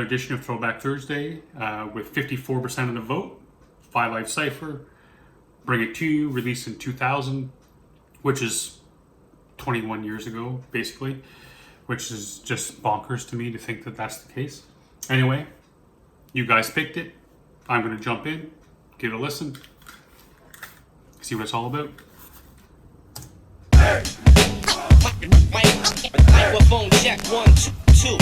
edition of Throwback Thursday with 54% of the vote. Phi Life Cypher, Bring It To You, released in 2000, which is 21 years ago, basically, which is just bonkers to me to think that that's the case. Anyway, you guys picked it. I'm going to jump in, give it a listen, see what it's all about. Microphone check 1 2 2.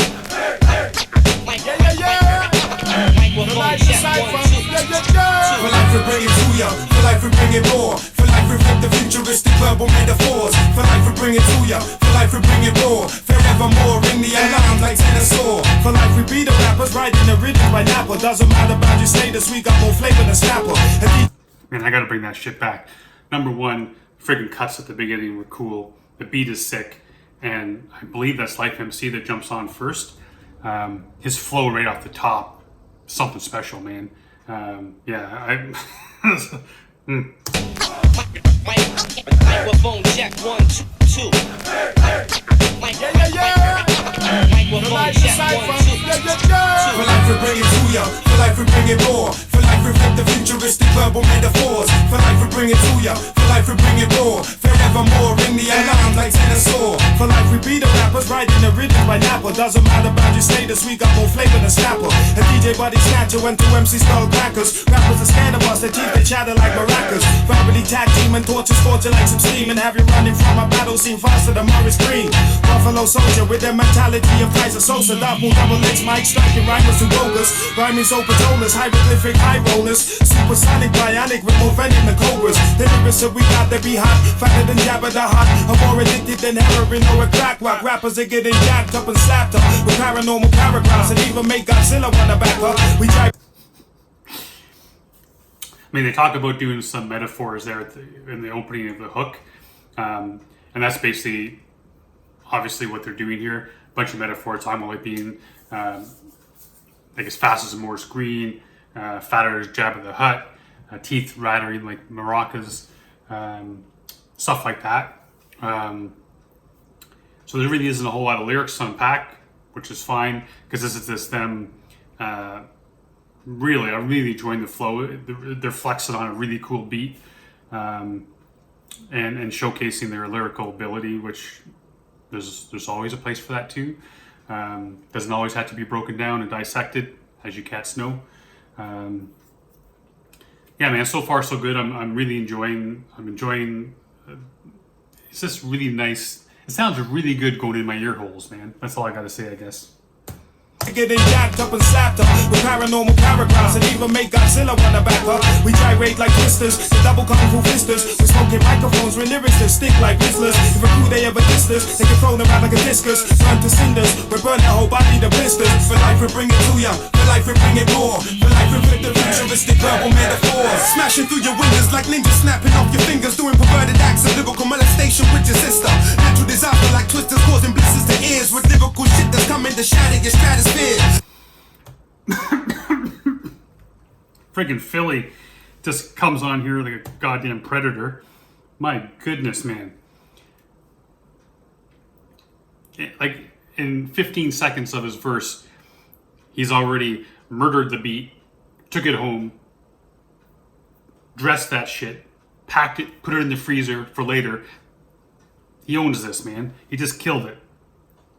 Microphone check 1 2 2. For life we bring it to ya, for life we bring it more. For life we flip the futuristic verbal metaphors. For life we bring it to ya, for life we bring it more. Forevermore ring the alarm like tenor. For life we be the rappers writing the rhythm by Napa. Doesn't matter about your status, we got more flavor than Snapper. Man, I gotta bring that shit back. Number one, friggin' cuts at the beginning were cool. The beat is sick, and I believe that's Life MC that jumps on first. His flow right off the top, something special, man. Microphone check 1 2 2. Microphone check 1 2 2. For life we bring it to ya, for life we bring it more. For life we flip the futuristic verbal metaphors. For life we bring it to ya, for life we bring it more. Forevermore ring the alarm like tenor. For life we be the rappers writing the rhythm by Napa. Doesn't matter about your status, we got more flavor than Snapper. A DJ body snatcher went to MC skull crackers. Rappers are scared of us, their teeth they chatter like maracas. Verbally tag team and torches scorching like some steam. And have you running from a battle scene faster than Morris Green. Buffalo soldier with the mentality of Kaiser Sosa. Double X Mike striking rhymers and rollers. Rhyming so patolers, hieroglyphic high rollers. Supersonic bionic with more venom than cobras. The lyrics that we got that be hot, fatter than Jabba the Hutt. I'm more addicted than heroin or a crack rock. Rappers are getting jacked up and slapped up with paranormal paragraphs and even make Godzilla wanna back up. We try. I mean, they talk about doing some metaphors there in the opening of the hook, and that's basically, obviously, what they're doing here. A bunch of metaphors, talking about like being like as fast as a Morse green, fatter as Jabba the Hutt, teeth rattling like maracas, stuff like that. So there really isn't a whole lot of lyrics to unpack, which is fine, because this is just them I'm really enjoying the flow. They're flexing on a really cool beat, and showcasing their lyrical ability, which there's always a place for that too. Doesn't always have to be broken down and dissected, as you cats know. Yeah, man, so far so good. I'm really enjoying. It's just really nice. It sounds really good going in my ear holes, man. That's all I gotta say, I guess. Getting jacked up and slapped up with paranormal paragraphs and even make Godzilla wanna back up. We gyrate like twisters, the double kung fu fisters. We're smoking microphones with lyrics that stick like whistles. If a crew they ever dissed us, they get thrown around like a discus. Turn to cinders, we burn their whole body to blisters. For life we bring it to ya, for life we bring it more. For life we flip the futuristic verbal metaphors. Smashing through your windows like ninjas, snapping off your fingers. Doing perverted acts of lyrical molestation with your sister. Natural disaster like twisters causing blisters to ears. With lyrical shit that's coming to shatter your stratosphere. Friggin' Philly just comes on here like a goddamn predator. My goodness, man. Like in 15 seconds of his verse, he's already murdered the beat, took it home, dressed that shit, packed it, put it in the freezer for later. He owns this, man. He just killed it.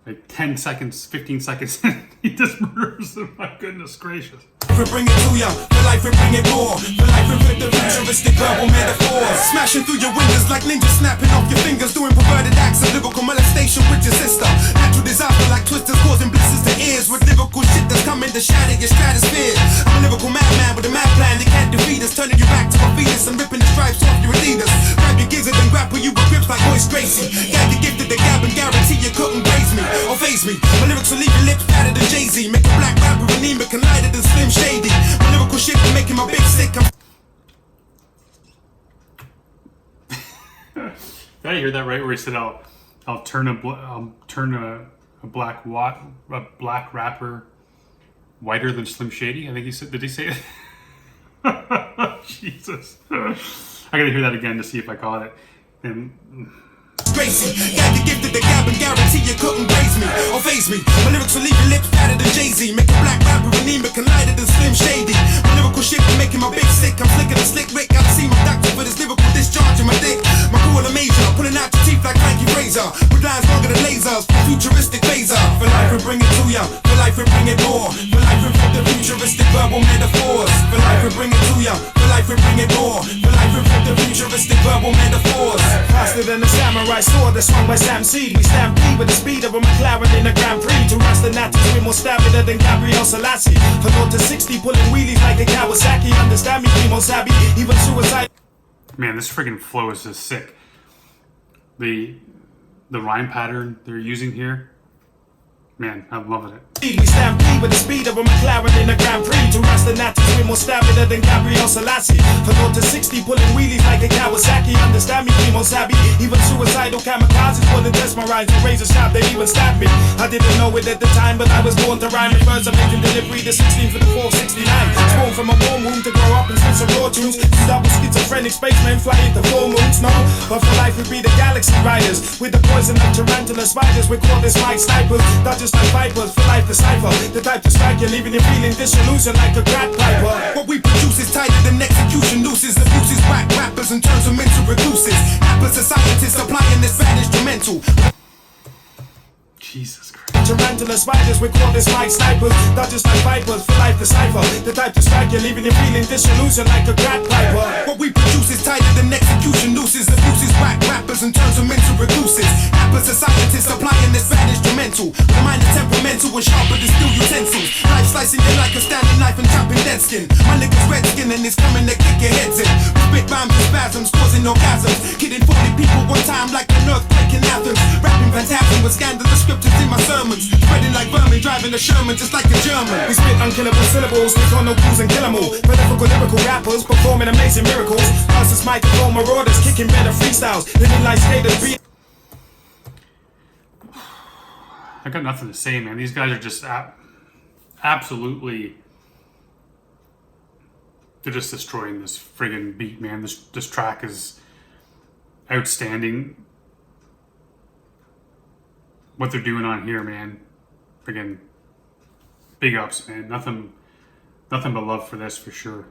Like 10 seconds, 15 seconds, he just murders them. My goodness gracious. We bring it to ya, for life we bring it more. For life we flip the futuristic verbal metaphors. Smashing through your windows like ninjas, snapping off your fingers. Doing perverted acts of lyrical molestation with your sister. Natural disaster like twisters causing blisters to ears. With lyrical shit that's coming to shatter your stratosphere. I'm a lyrical madman with a mad plan. They can't defeat us, turning you back to a fetus and ripping the stripes off your Adidas. Grab your gizzard and grapple you with grips like Royce Gracie. Got the gift of the gab and guarantee you couldn't raise me or face me. My lyrics will leave your lips fatter than Jay-Z. Make a black rapper anemic and lighter than Slim Shady. My lyrical shit can make him a big sick. Did I hear that right? Where he said, "I'll turn a black rapper whiter than Slim Shady." I think he said. Did he say it? Jesus, I gotta hear that again to see if I caught it. And Gracie. Got the gift of the gab and guarantee you couldn't praise me or phase me. My lyrics will leave your lips fatter than Jay-Z. Make a black rapper anemic and lighter than Slim Shady. My lyrical shit be making my big sick. I'm slicker than Slick Rick. Gotta see my doctor for this lyrical discharge in my dick. My crew will amaze ya, pulling out your teeth like Frankie Razor. With lines longer than lasers, futuristic phaser. For life we bring it to ya, for life we bring it more. For life we bring the futuristic verbal metaphors. For life we bring it to ya, for life we bring it more. For life we bring the futuristic verbal metaphors. Faster than a samurai sword that's swung by Sam Seed. We stampede with the speed of a McLaren in a Grand Prix. To Rastanatis, we're more stamina than Gabriel Selassie. For 0 to 60, pulling wheelies like a Kawasaki. Understand me, Primo Sabi, even suicide. Man, this friggin' flow is just sick. The rhyme pattern they're using here, man, I'm loving it. We stampede with the speed of a McLaren in a Grand Prix. To Rastanatis, we're more stamina than Gabriel Selassie. For 0 to 60, pulling wheelies like a Kawasaki. Understand me, Primo Sabi, even suicidal kamikazes wouldn't test my rhymes. The razor sharp, they even stabbed me. I didn't know it at the time, but I was born to rhyme. First, I'm making delivery the 16th for the 469. Born from a warm womb to grow up and spit some raw tunes. Double schizophrenic spacemen fly into full moons, no. But for life, we be the galaxy riders. With the poison of tarantula spiders, we call this mic snipers. Not just like vipers, for life the cipher. The type to strike you, leaving you feeling disillusioned like a crack piper. What we produce is tighter than execution nooses. Abuses whack rappers and turns them into recluses. Rappers are scientists applying this bad instrumental. Jesus Christ. Tarantula spiders, we call this mic snipers. Not just like vipers, for life the cipher. The type to strike you, leaving you feeling disillusioned like a crack piper. What we produce is tighter than execution nooses. Abuses whack rappers and turns them into recluses. Rappers are scientists applying this bad instrumental. The mind is temperamental and sharper than steel utensils. Life slicing you like a standing knife and chopping dead skin. My niggas red skin and it's coming to kick your heads in. We spit rhymes and spasms causing orgasms. Kidding 40 people one time like an earthquake in Athens. Rapping phantasm with scandalous scriptures in my sermons. Spreading like vermin, driving a Sherman just like a German. We spit unkillable syllables, we got no clues and kill 'em all. Prolifical lyrical rappers performing amazing miracles. Us as microphone marauders, kicking better freestyles. Living like skaters, be I got nothing to say, man. These guys are just absolutely, they're just destroying this friggin' beat, man. This track is outstanding. What they're doing on here, man. Friggin' big ups, man. Nothing but love for this, for sure.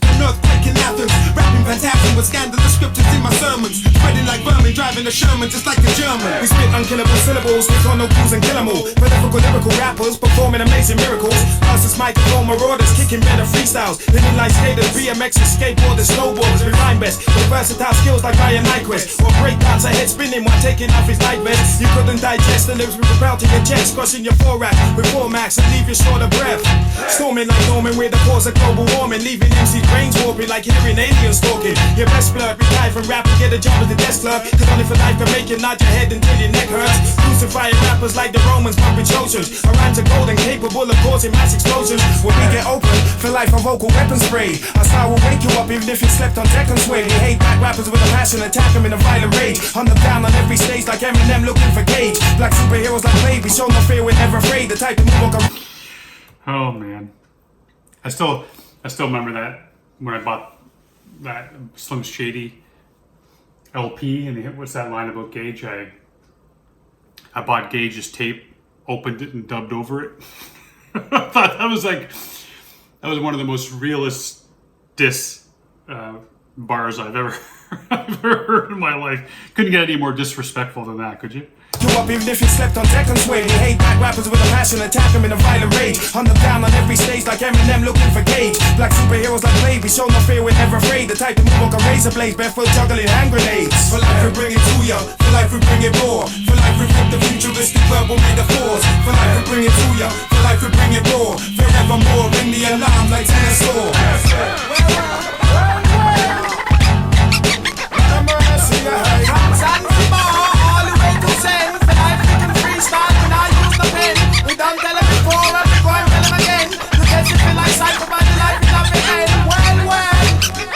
An earthquake in Athens. Rapping phantasm with scandalous scriptures in my sermons. Spreading like vermin, driving a Sherman just like a German. We spit unkillable syllables, we got no clues and kill 'em all. Prolifical lyrical rappers performing amazing miracles. Us as microphone marauders, kicking better freestyles. Living like skaters, BMXers, skateboarders, snowboarders. We rhyme best with versatile skills like Ryan Nyquist. Or breakdance head spinning while taking off his night vest. You couldn't digest the lyrics we propel to your chest. Crushing your forearm with four max and leave you short of breath. Storming like Norman, we're the cause of global warming. Leaving MC's brains warping like hearing aliens talking. Your best blood, retire from rap and get a job at the desk clerk. Cause only for life can make you nod your head until your neck hurts. Crucifying rappers like the Romans, bumping Trojans. Our rhymes are golden, capable of causing mass explosions. When we get open, for life a vocal weapon spray. Our style will wake you up even if you slept on deck and sway. We hate black rappers with a passion, attack them in a violent rage. Hunt them down on every stage like Eminem looking for Gage. Black superheroes like Baby, show no fear, we're never afraid. The type to move on. Oh man, I still remember that when I bought that Slim Shady LP, and what's that line about Gage? I bought Gage's tape, opened it, and dubbed over it. I thought that was one of the most realist diss bars I've ever heard in my life. Couldn't get any more disrespectful than that, could you? You up even if you slept on deck and sway. We hate black rappers with a passion, attack them in a violent rage. Hunt them down on every stage like Eminem looking for Gage. Black superheroes like Baby, show no fear, we're never afraid. The type to move like a razor blade, barefoot juggling hand grenades. For life we bring it to ya, for life we bring it more. For life we rip the futuristic verbal metaphors. For life we bring it to ya, for life we bring it more. Forevermore, ring the alarm like tennis score. We done tell them before and we go and tell them again. You test it, feel like cycle, but the life is not the end. Well,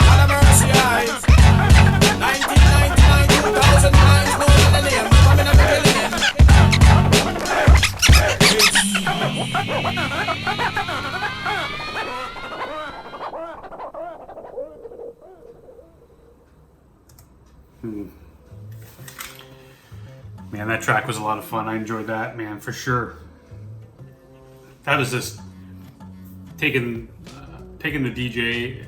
all the mercy eyes. 1999, 2009, no other name. We coming up with Man, that track was a lot of fun. I enjoyed that, man, for sure. That was just taking the DJ,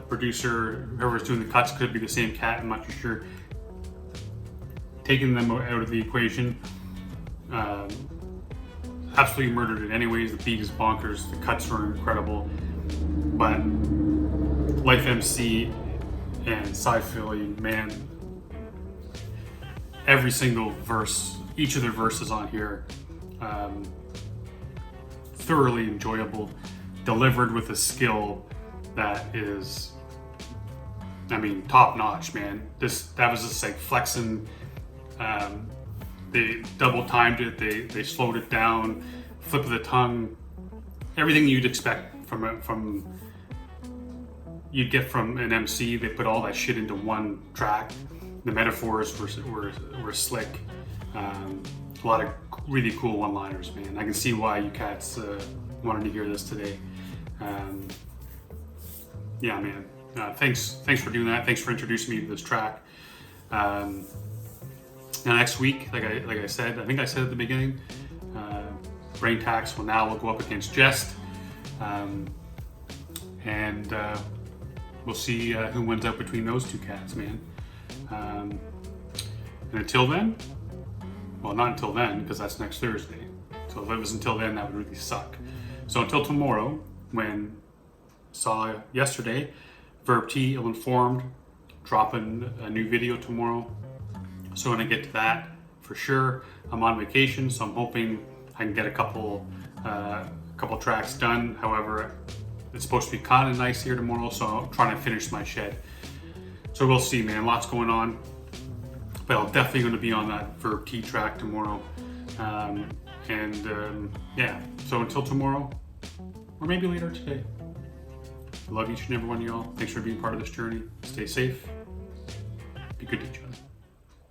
producer, whoever's doing the cuts, could be the same cat, I'm not too sure. Taking them out of the equation, absolutely murdered it. Anyways, the beat is bonkers, the cuts were incredible, but Life MC and Cy Philly, man, every single verse, each of their verses on here, thoroughly enjoyable, delivered with a skill that is, I mean, top notch, man. That was just like flexing. They double timed it. They slowed it down. Flip of the tongue. Everything you'd expect from you'd get from an MC. They put all that shit into one track. The metaphors were slick. A lot of really cool one-liners, man. I can see why you cats wanted to hear this today. Yeah, man. Thanks for doing that. Thanks for introducing me to this track. Now next week, like I said, I think I said at the beginning, Brain Tax will go up against Jest, and we'll see who wins out between those two cats, man. And until then, well, not until then, because that's next Thursday. So if it was until then, that would really suck. So until tomorrow, when saw yesterday, Verb T, Ill-Informed, dropping a new video tomorrow. So when I get to that, for sure, I'm on vacation, so I'm hoping I can get a couple tracks done. However, it's supposed to be kind of nice here tomorrow, so I'm trying to finish my shed. So we'll see, man. Lots going on, but I'm definitely going to be on that Verb T track tomorrow. Yeah. So until tomorrow, or maybe later today. I love each and every one of y'all. Thanks for being part of this journey. Stay safe. Be good to each other.